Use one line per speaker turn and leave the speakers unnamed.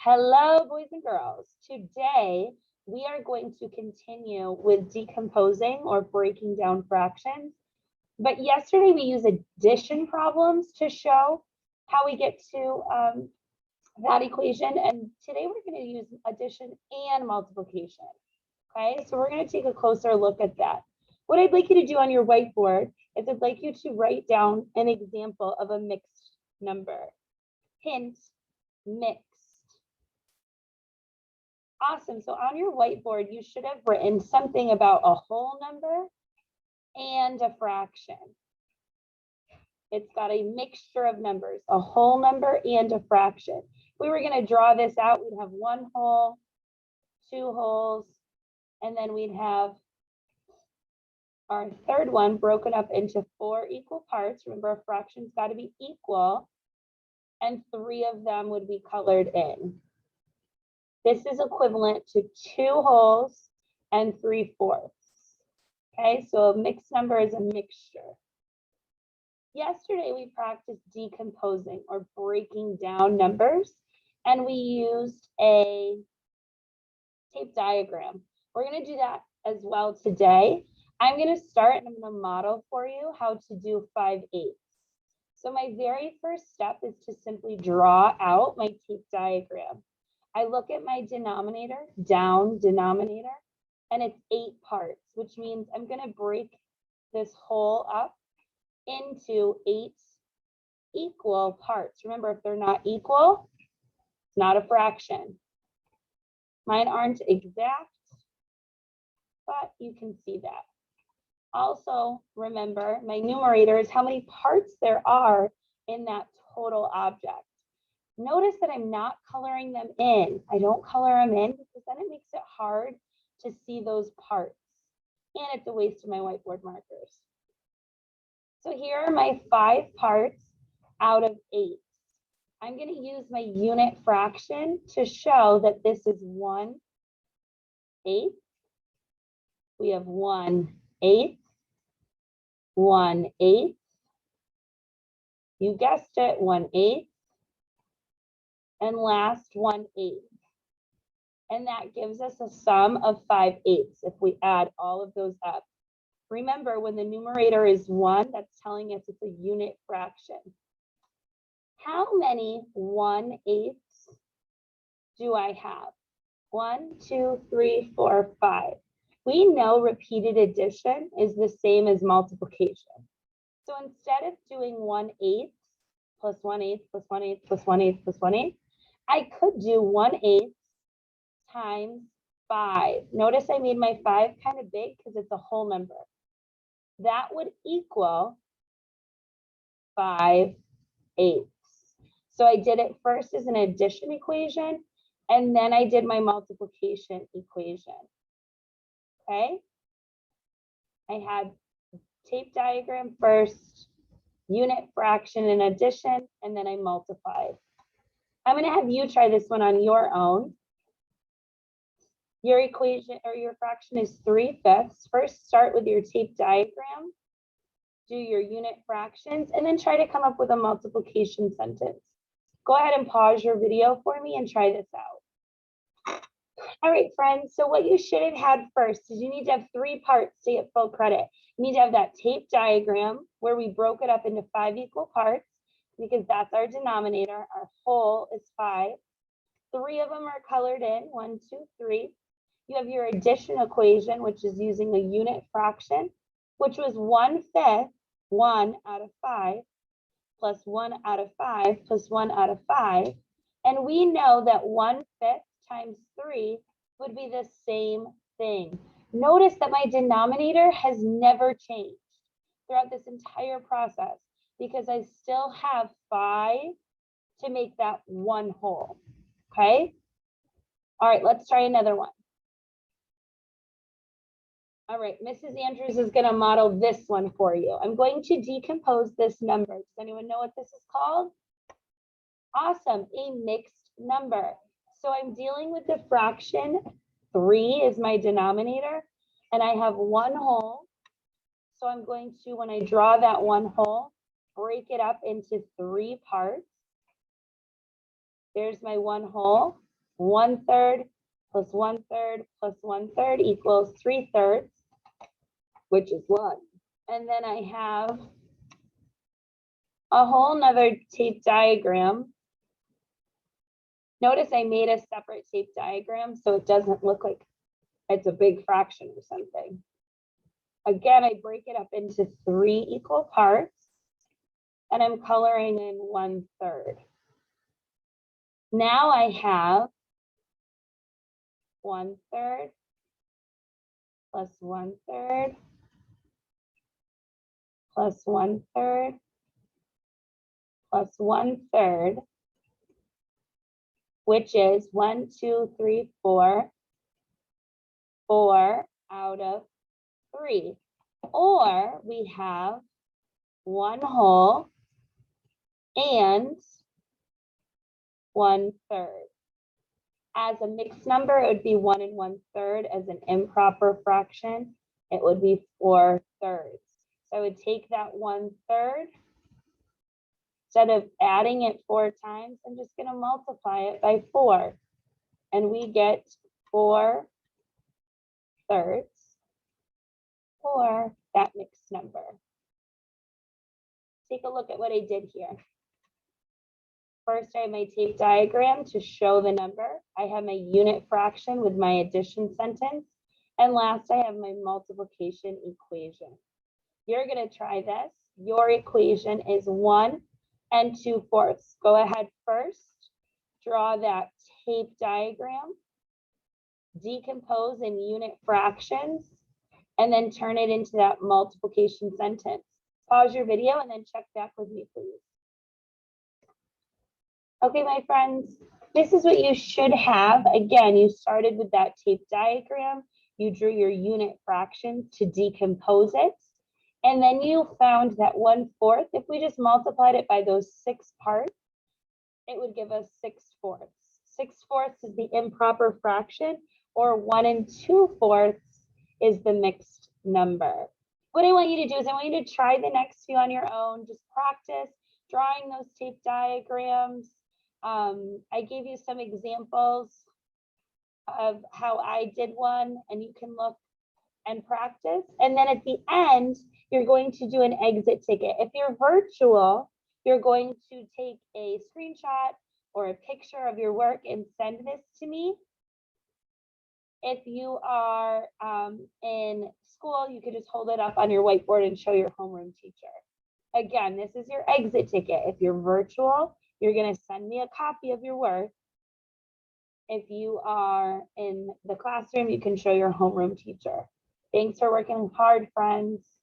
Hello, boys and girls. Today, we are going to continue with decomposing or breaking down fractions. But yesterday, we used addition problems to show how we get to that equation. And today, we're going to use addition and multiplication. Okay, so we're going to take a closer look at that. What I'd like you to do on your whiteboard is I'd like you to write down an example of a mixed number. Hint, mixed. Awesome. So on your whiteboard, you should have written something about a whole number and a fraction. It's got a mixture of numbers, a whole number and a fraction. If we were going to draw this out, we'd have one whole, two wholes, and then we'd have our third one broken up into 4 equal parts. Remember, a fraction's got to be equal, and 3 of them would be colored in. This is equivalent to 2 wholes and 3/4. Okay, so a mixed number is a mixture. Yesterday, we practiced decomposing or breaking down numbers, and we used a tape diagram. We're going to do that as well today. I'm going to start and I'm going to model for you how to do 5/8. So my very first step is to simply draw out my tape diagram. I look at my denominator, down denominator, and it's 8 parts, which means I'm going to break this whole up into 8 equal parts. Remember, if they're not equal, it's not a fraction. Mine aren't exact, but you can see that. Also, remember, my numerator is how many parts there are in that total object. Notice that I'm not coloring them in. I don't color them in because then it makes it hard to see those parts. And it's a waste of my whiteboard markers. So here are my 5 parts out of 8. I'm going to use my unit fraction to show that this is 1/8. We have 1/8, 1/8. You guessed it, 1/8. And last 1/8. And that gives us a sum of 5/8 if we add all of those up. Remember, when the numerator is 1, that's telling us it's a unit fraction. How many 1/8 do I have? 1, 2, 3, 4, 5. We know repeated addition is the same as multiplication. So instead of doing 1/8 plus 1/8 plus 1/8 plus 1/8 plus 1/8, I could do 1/8 times 5. Notice I made my 5 kind of big because it's a whole number. That would equal 5/8. So I did it first as an addition equation, and then I did my multiplication equation. Okay? I had tape diagram first, unit fraction and addition, and then I multiplied. I'm going to have you try this one on your own. Your equation or your fraction is 3/5. First, start with your tape diagram, do your unit fractions, and then try to come up with a multiplication sentence. Go ahead and pause your video for me and try this out. All right, friends, so what you should have had first is you need to have 3 parts to get full credit. You need to have that tape diagram where we broke it up into 5 equal parts, because that's our denominator. Our whole is 5. 3 of them are colored in, 1, 2, 3. You have your addition equation, which is using a unit fraction, which was 1/5, 1 out of 5, plus 1 out of 5, plus 1 out of 5. And we know that 1/5 times 3 would be the same thing. Notice that my denominator has never changed throughout this entire process, because I still have 5 to make that 1 whole. Okay? All right, let's try another one. All right, Mrs. Andrews is going to model this one for you. I'm going to decompose this number. Does anyone know what this is called? Awesome, a mixed number. So I'm dealing with the fraction. 3 is my denominator, and I have 1 whole. So I'm going to, when I draw that 1 whole, break it up into 3 parts. There's my 1 whole. 1/3 plus 1/3 plus 1/3 equals 3/3, which is 1. And then I have a whole nother tape diagram. Notice I made a separate tape diagram so it doesn't look like it's a big fraction or something. Again, I break it up into 3 equal parts, and I'm coloring in 1/3. Now I have 1/3 plus 1/3 plus 1/3 plus 1/3, which is 1, 2, 3, 4, 4 out of 3. Or we have 1 whole and 1/3. As a mixed number, it would be 1 and 1/3. As an improper fraction, it would be 4/3. So I would take that 1/3. Instead of adding it 4 times, I'm just going to multiply it by 4. And we get 4/3 for that mixed number. Take a look at what I did here. First, I have my tape diagram to show the number. I have my unit fraction with my addition sentence. And last, I have my multiplication equation. You're going to try this. Your equation is 1 and 2/4. Go ahead first, draw that tape diagram, decompose in unit fractions, and then turn it into that multiplication sentence. Pause your video and then check back with me, please. Okay, my friends, this is what you should have. Again, you started with that tape diagram. You drew your unit fraction to decompose it. And then you found that 1/4, if we just multiplied it by those 6 parts, it would give us 6/4. 6/4 is the improper fraction, or 1 and 2/4 is the mixed number. What I want you to do is I want you to try the next few on your own. Just practice drawing those tape diagrams. I gave you some examples of how I did one, and you can look and practice. And then at the end, you're going to do an exit ticket. If you're virtual, you're going to take a screenshot or a picture of your work and send this to me. If you are in school, you could just hold it up on your whiteboard and show your homeroom teacher. Again, this is your exit ticket. If you're virtual, you're going to send me a copy of your work. If you are in the classroom, you can show your homeroom teacher. Thanks for working hard, friends.